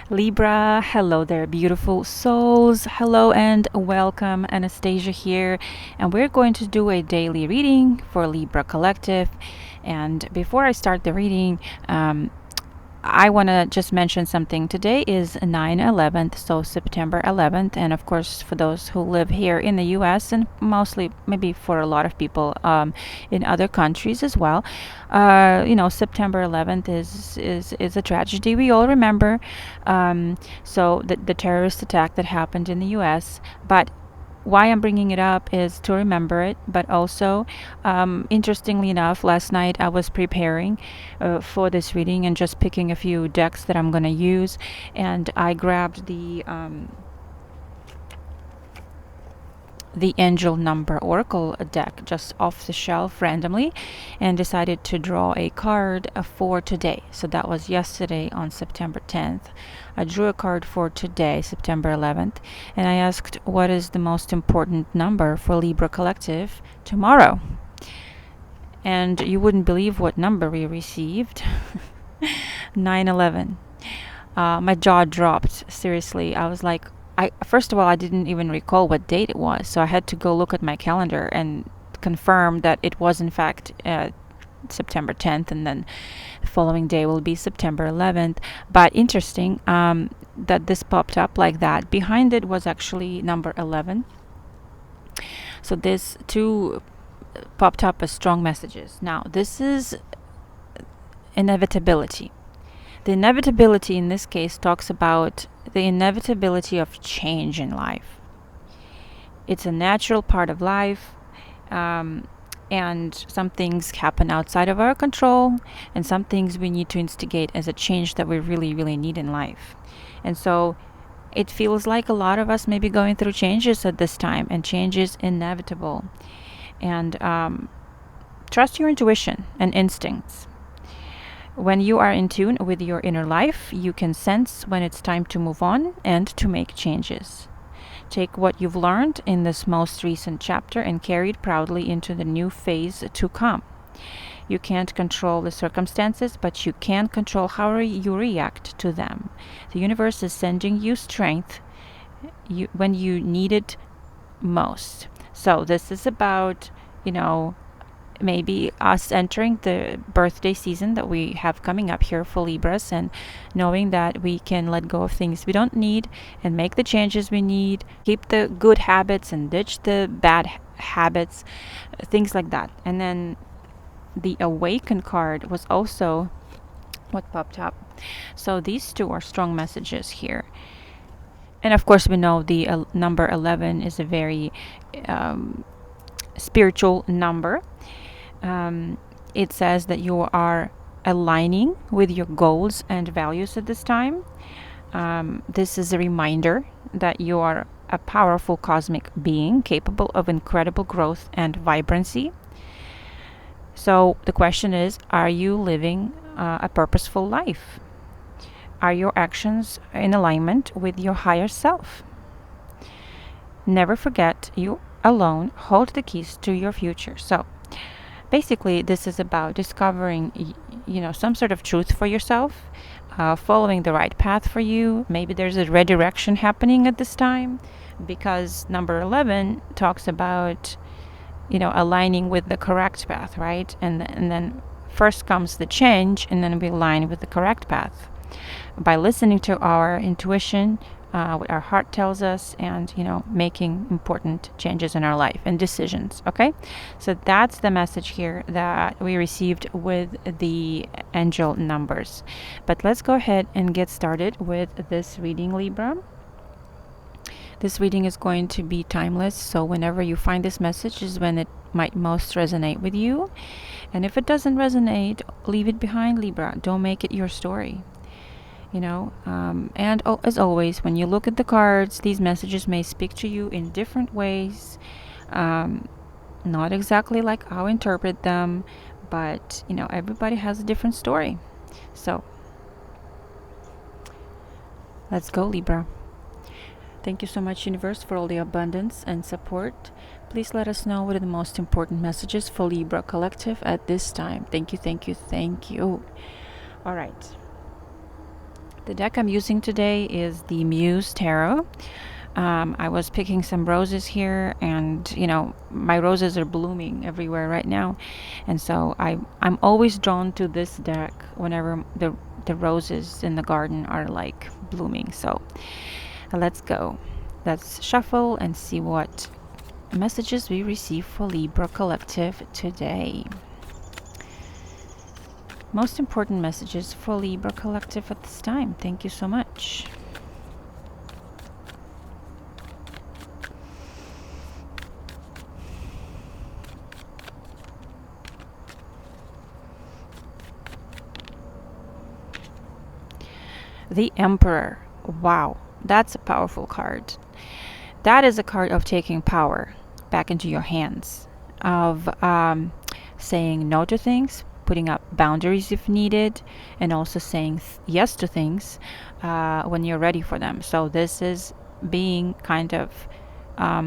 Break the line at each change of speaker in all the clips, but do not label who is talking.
Libra, hello there, beautiful souls. Hello and welcome. Anastasia here, and we're going to do a daily reading for Libra Collective. And before I start the reading, I want to just mention something. Today is 9/11, so September 11th, and of course, for those who live here in the US and mostly maybe for a lot of people in other countries as well, September 11th is a tragedy we all remember. So the terrorist attack that happened in the US, but why I'm bringing it up is to remember it, but also, interestingly enough, last night I was preparing for this reading and just picking a few decks that I'm going to use, and I grabbed the angel number oracle deck just off the shelf randomly and decided to draw a card for today. So that was yesterday on September 10th. I drew a card for today, September 11th, and I asked what is the most important number for Libra Collective tomorrow. And you wouldn't believe what number we received. 9/11. My jaw dropped. Seriously, I was like, first of all, I didn't even recall what date it was, so I had to go look at my calendar and confirm that it was in fact September 10th, and then the following day will be September 11th. But interesting that this popped up like that. Behind it was actually number 11. So this two popped up as strong messages. Now, this is inevitability. The inevitability in this case talks about the inevitability of change in life. It's a natural part of life, and some things happen outside of our control, and some things we need to instigate as a change that we really, really need in life. And so it feels like a lot of us may be going through changes at this time, and change is inevitable. And trust your intuition and instincts. When you are in tune with your inner life, you can sense when it's time to move on and to make changes. Take what you've learned in this most recent chapter and carry it proudly into the new phase to come. You can't control the circumstances, but you can control how you react to them. The universe is sending you strength when you need it most. So this is about, maybe us entering the birthday season that we have coming up here for Libras, and knowing that we can let go of things we don't need and make the changes we need, keep the good habits and ditch the bad habits, things like that. And then the awaken card was also what popped up. So these two are strong messages here. And of course, we know the number 11 is a very spiritual number. It says that you are aligning with your goals and values at this time. This is a reminder that you are a powerful cosmic being capable of incredible growth and vibrancy. So the question is, are you living a purposeful life? Are your actions in alignment with your higher self? Never forget, you alone hold the keys to your future. So basically, this is about discovering, some sort of truth for yourself, following the right path for you. Maybe there's a redirection happening at this time, because number 11 talks about, aligning with the correct path, right? And then first comes the change, and then we align with the correct path by listening to our intuition, what our heart tells us, and making important changes in our life and decisions. Okay, so that's the message here that we received with the angel numbers. But let's go ahead and get started with this reading, Libra. This reading is going to be timeless, so whenever you find this message is when it might most resonate with you. And if it doesn't resonate, leave it behind, Libra. Don't make it your story. As always, when you look at the cards, these messages may speak to you in different ways, not exactly like how I interpret them, but everybody has a different story. So let's go, Libra. Thank you so much, universe, for all the abundance and support. Please let us know what are the most important messages for Libra Collective at this time. Thank you, thank you, thank you. All right. The deck I'm using today is the Muse Tarot. I was picking some roses here, and my roses are blooming everywhere right now, and so I'm always drawn to this deck whenever the roses in the garden are like blooming. So let's go. Let's shuffle and see what messages we receive for Libra Collective today. Most important messages for Libra Collective at this time. Thank you so much. The Emperor. Wow, that's a powerful card. That is a card of taking power back into your hands, of saying no to things, putting up boundaries if needed, and also saying yes to things when you're ready for them. So this is being kind of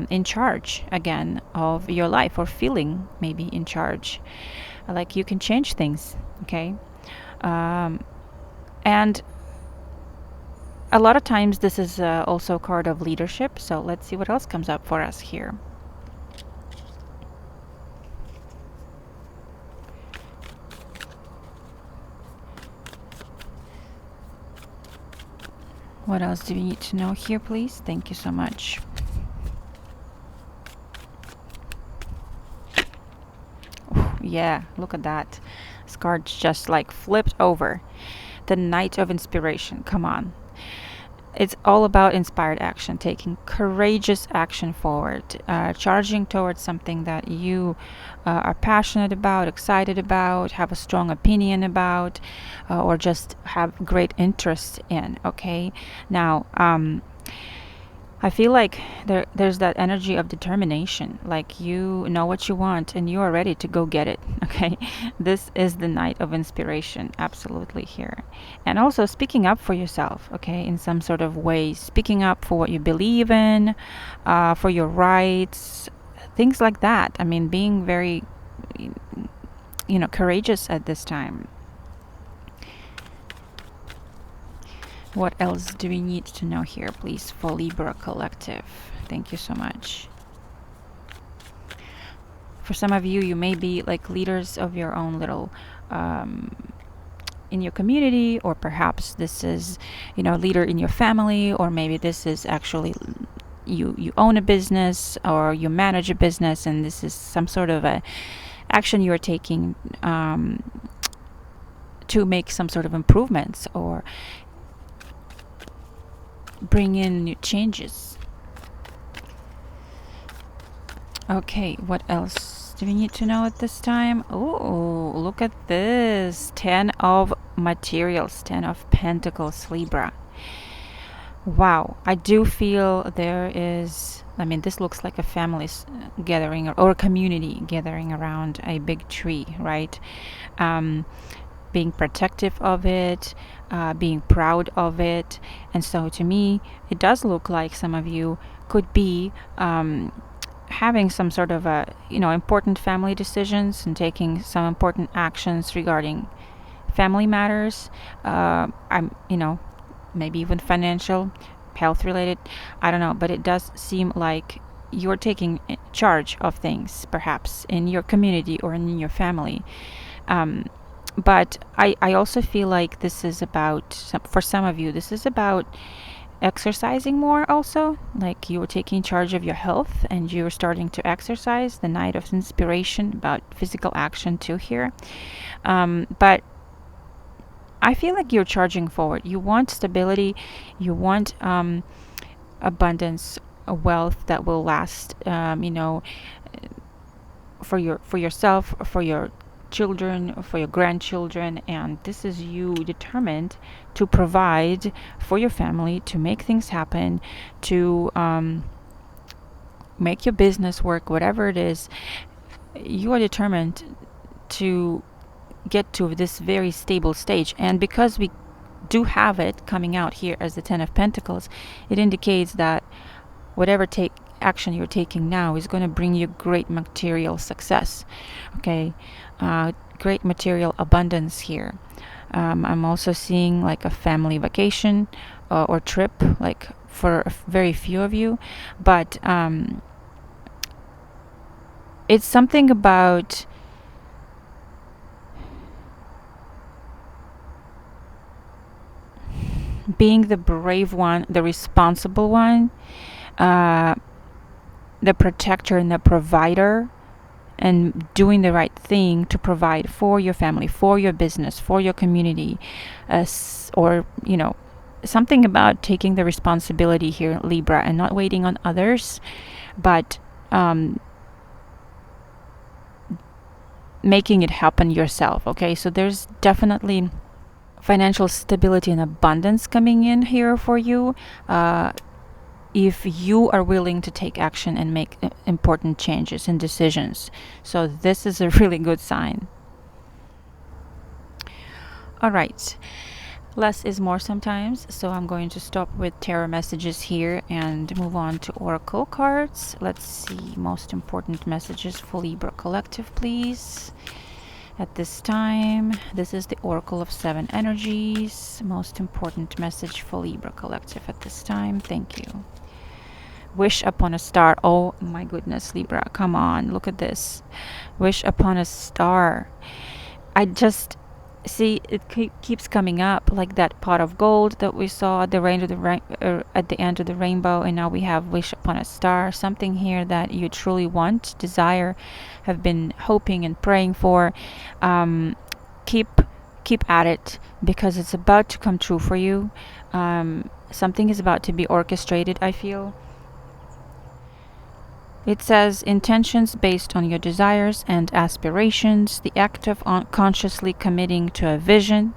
in charge again of your life, or feeling maybe in charge, like you can change things. Okay. And a lot of times this is also a card of leadership. So let's see what else comes up for us here. What else do we need to know here, please? Thank you so much. Ooh, yeah, look at that. This card just like flipped over. The Knight of Inspiration. Come on. It's all about inspired action, taking courageous action forward, charging towards something that you are passionate about, excited about, have a strong opinion about, or just have great interest in. Okay, now I feel like there's that energy of determination, like you know what you want and you are ready to go get it. Okay, this is the Knight of Inspiration, absolutely here. And also speaking up for yourself, okay, in some sort of way, speaking up for what you believe in, for your rights, things like that. I mean, being very, courageous at this time. What else do we need to know here, please, for Libra Collective? Thank you so much. For some of you, you may be like leaders of your own little in your community, or perhaps this is leader in your family, or maybe this is actually you own a business or you manage a business, and this is some sort of a action you're taking to make some sort of improvements or bring in new changes. Okay, what else do we need to know at this time? Oh, look at this. 10 of materials, 10 of pentacles, Libra. Wow, I do feel there is, this looks like a family gathering, or a community gathering around a big tree, right? Being protective of it, being proud of it. And so to me, it does look like some of you could be having some sort of important family decisions and taking some important actions regarding family matters. Maybe even financial, health related, I don't know, but it does seem like you're taking charge of things, perhaps in your community or in your family. But I also feel like this is about, for some of you, this is about exercising more also. Like you're taking charge of your health and you're starting to exercise. The Knight of Inspiration, about physical action too here. But I feel like you're charging forward. You want stability. You want abundance, wealth that will last, for yourself, for your children, for your grandchildren. And this is you determined to provide for your family, to make things happen, to make your business work, whatever it is. You are determined to get to this very stable stage. And because we do have it coming out here as the 10 of Pentacles, it indicates that whatever action you're taking now is going to bring you great material success. Okay, great material abundance here. I'm also seeing like a family vacation or trip, like for very few of you, but it's something about being the brave one, the responsible one, uh, the protector and the provider, and doing the right thing to provide for your family, for your business, for your community, or something about taking the responsibility here, Libra, and not waiting on others, but making it happen yourself. Okay, so there's definitely financial stability and abundance coming in here for you, if you are willing to take action and make important changes and decisions. So this is a really good sign. All right, less is more sometimes, so I'm going to stop with tarot messages here and move on to oracle cards. Let's see, most important messages for Libra collective, please. At this time, this is the Oracle of Seven Energies. Most important message for Libra collective at this time. Thank you. Wish upon a star. Oh my goodness, Libra, come on, look at this. Wish upon a star. I just see it keeps coming up, like that pot of gold that we saw at the at the end of the rainbow, and now we have wish upon a star. Something here that you truly want, desire, have been hoping and praying for. Keep at it, because it's about to come true for you. Something is about to be orchestrated, I feel. It says intentions based on your desires and aspirations, the act of consciously committing to a vision,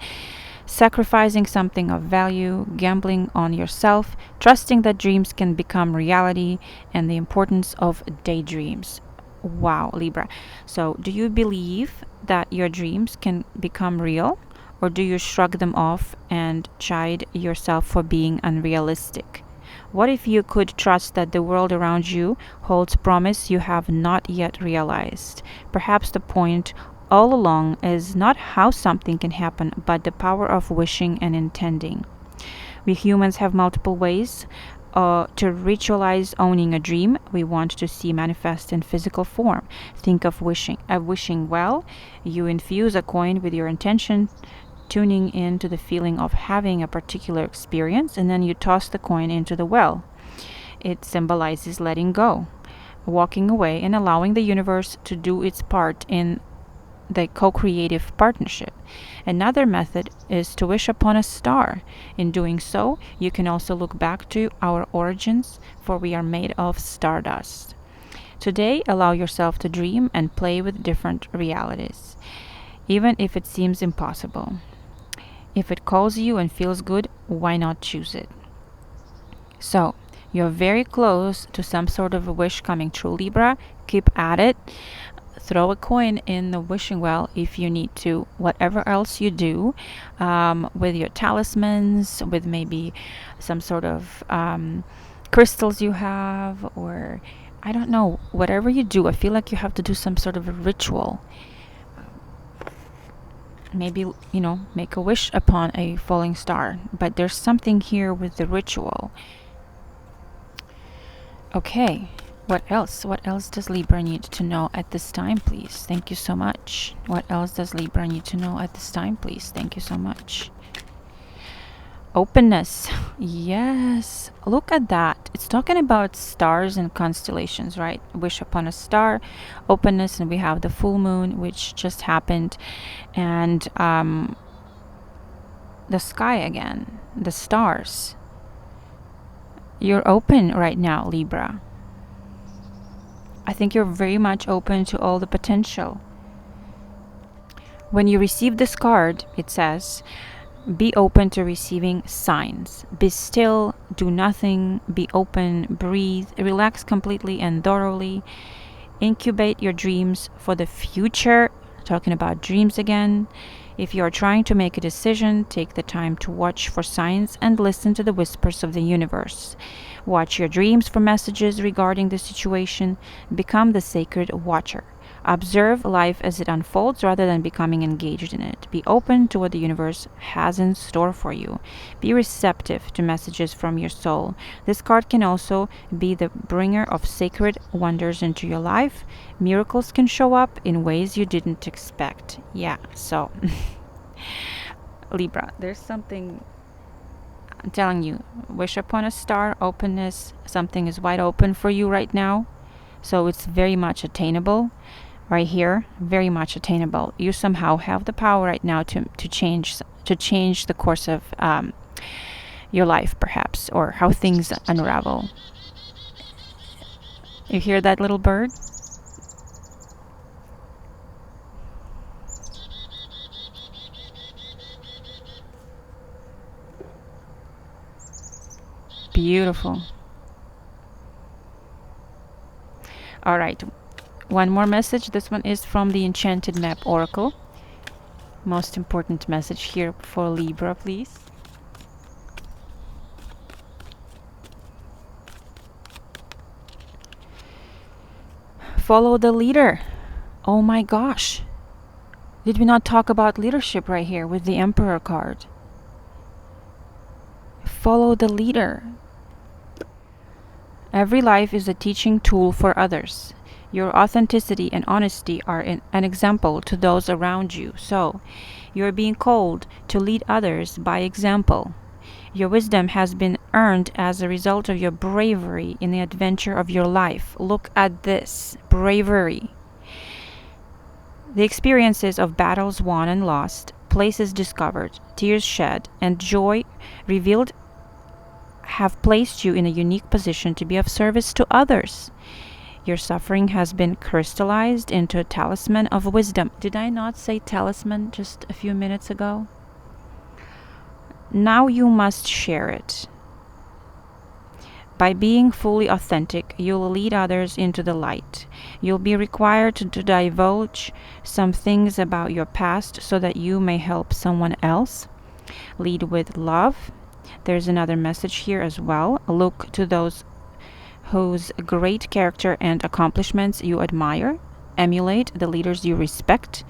sacrificing something of value, gambling on yourself, trusting that dreams can become reality, and the importance of daydreams. Wow, Libra. So, do you believe that your dreams can become real, or do you shrug them off and chide yourself for being unrealistic? What if you could trust that the world around you holds promise you have not yet realized? Perhaps the point all along is not how something can happen, but the power of wishing and intending. We humans have multiple ways to ritualize owning a dream we want to see manifest in physical form. Think of wishing well. You infuse a coin with your intention, tuning into the feeling of having a particular experience, and then you toss the coin into the well. It symbolizes letting go, walking away, and allowing the universe to do its part in the co-creative partnership. Another method is to wish upon a star. In doing so, you can also look back to our origins, for we are made of stardust. Today, allow yourself to dream and play with different realities, even if it seems impossible. If it calls you and feels good, why not choose it? So, you're very close to some sort of a wish coming true, Libra. Keep at it. Throw a coin in the wishing well if you need to. Whatever else you do, with your talismans, with maybe some sort of crystals you have, or I don't know, whatever you do, I feel like you have to do some sort of a ritual. Maybe, make a wish upon a falling star, but there's something here with the ritual. Okay, what else? What else does Libra need to know at this time, please? Thank you so much. What else does Libra need to know at this time, please? Thank you so much. Openness. Yes, look at that. It's talking about stars and constellations, right? Wish upon a star, openness, and we have the full moon, which just happened, and the sky again, the stars. You're open right now, Libra. I think you're very much open to all the potential. When you receive this card, it says, be open to receiving signs. Be still, do nothing, be open, breathe, relax completely and thoroughly. Incubate your dreams for the future. Talking about dreams again. If you are trying to make a decision, take the time to watch for signs and listen to the whispers of the universe. Watch your dreams for messages regarding the situation. Become the sacred watcher. Observe life as it unfolds rather than becoming engaged in it. Be open to what the universe has in store for you. Be receptive to messages from your soul. This card can also be the bringer of sacred wonders into your life. Miracles can show up in ways you didn't expect. Yeah, so Libra, there's something I'm telling you. Wish upon a star, openness. Something is wide open for you right now. So it's very much attainable. Right here, very much attainable. You somehow have the power right now to change the course of your life, perhaps, or how things unravel. You hear that little bird? Beautiful. All right, one more message. This one is from the Enchanted Map Oracle. Most important message here for Libra, please. Follow the leader. Oh my gosh. Did we not talk about leadership right here with the Emperor card? Follow the leader. Every life is a teaching tool for others. Your authenticity and honesty are an example to those around you. So, you are being called to lead others by example. Your wisdom has been earned as a result of your bravery in the adventure of your life. Look at this bravery. The experiences of battles won and lost, places discovered, tears shed, and joy revealed have placed you in a unique position to be of service to others. Your suffering has been crystallized into a talisman of wisdom. Did I not say talisman just a few minutes ago? Now you must share it. By being fully authentic, you'll lead others into the light. You'll be required to divulge some things about your past so that you may help someone else. Lead with love. There's another message here as well. Look to those whose great character and accomplishments you admire. Emulate the leaders you respect.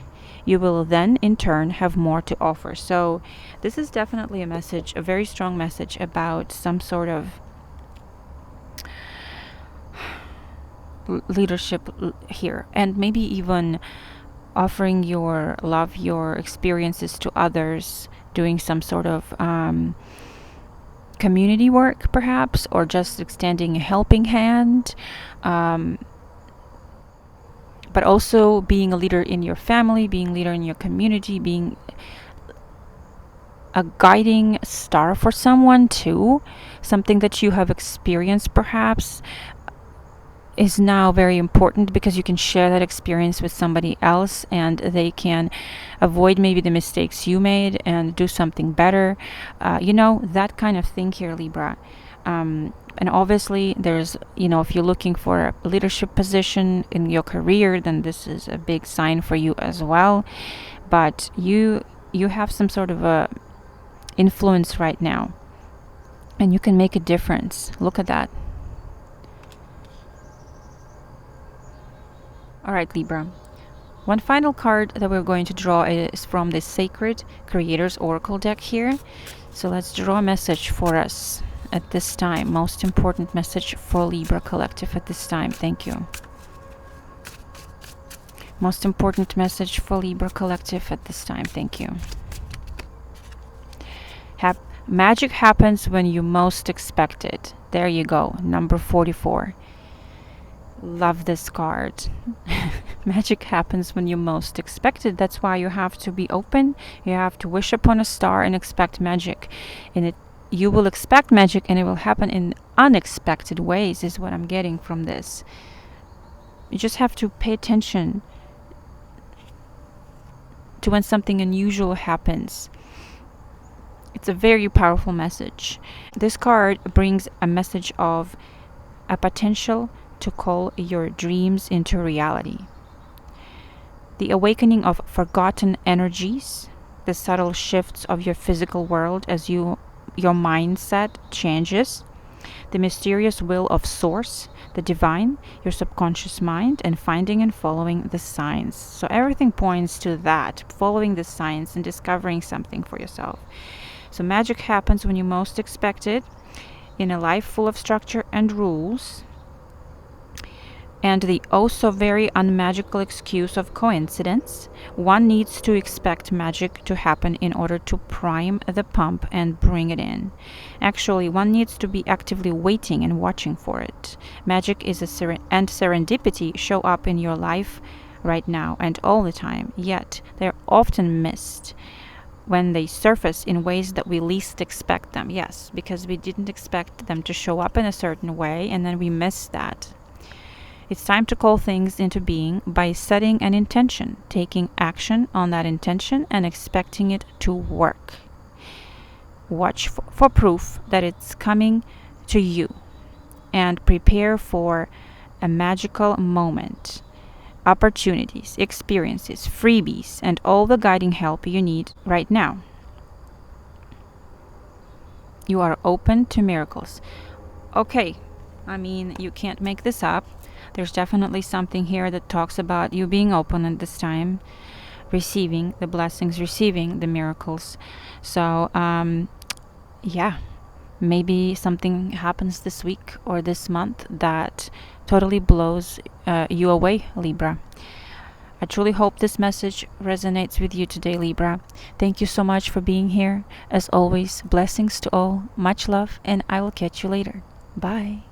You will then, in turn, have more to offer. So this is definitely a message, a very strong message about some sort of leadership here, and maybe even offering your love, your experiences to others, doing some sort of community work perhaps, or just extending a helping hand, but also being a leader in your family, being a leader in your community, being a guiding star for someone too. Something that you have experienced perhaps is now very important, because you can share that experience with somebody else and they can avoid maybe the mistakes you made and do something better. That kind of thing here, Libra. And obviously there's, if you're looking for a leadership position in your career, then this is a big sign for you as well. But you have some sort of a influence right now, and you can make a difference. Look at that. All right, Libra. One final card that we're going to draw is from the Sacred Creators Oracle deck here. So let's draw a message for us at this time. Most important message for Libra Collective at this time. Thank you. Most important message for Libra Collective at this time. Thank you. Magic happens when you most expect it. There you go. Number 44. Love this card. Magic happens when you most expect it. That's why you have to be open. You have to wish upon a star and expect magic. You will expect magic, and it will happen in unexpected ways, is what I'm getting from this. You just have to pay attention to when something unusual happens. It's a very powerful message. This card brings a message of a potential to call your dreams into reality. The awakening of forgotten energies, the subtle shifts of your physical world as your mindset changes. the mysterious will of Source, the divine, your subconscious mind, and finding and following the signs. So everything points to that, following the signs and discovering something for yourself. So magic happens when you most expect it, in a life full of structure and rules, and the oh so very unmagical excuse of coincidence. One needs to expect magic to happen in order to prime the pump and bring it in. Actually, one needs to be actively waiting and watching for it. Magic is and serendipity show up in your life right now and all the time, yet they're often missed when they surface in ways that we least expect them. Yes, because we didn't expect them to show up in a certain way, and then we miss that. It's time to call things into being by setting an intention, taking action on that intention, and expecting it to work. Watch for proof that it's coming to you, and prepare for a magical moment, opportunities, experiences, freebies, and all the guiding help you need right now. You are open to miracles. Okay, I mean, you can't make this up. There's definitely something here that talks about you being open at this time, receiving the blessings, receiving the miracles. So, yeah, maybe something happens this week or this month that totally blows you away, Libra. I truly hope this message resonates with you today, Libra. Thank you so much for being here. As always, blessings to all, much love, and I will catch you later. Bye.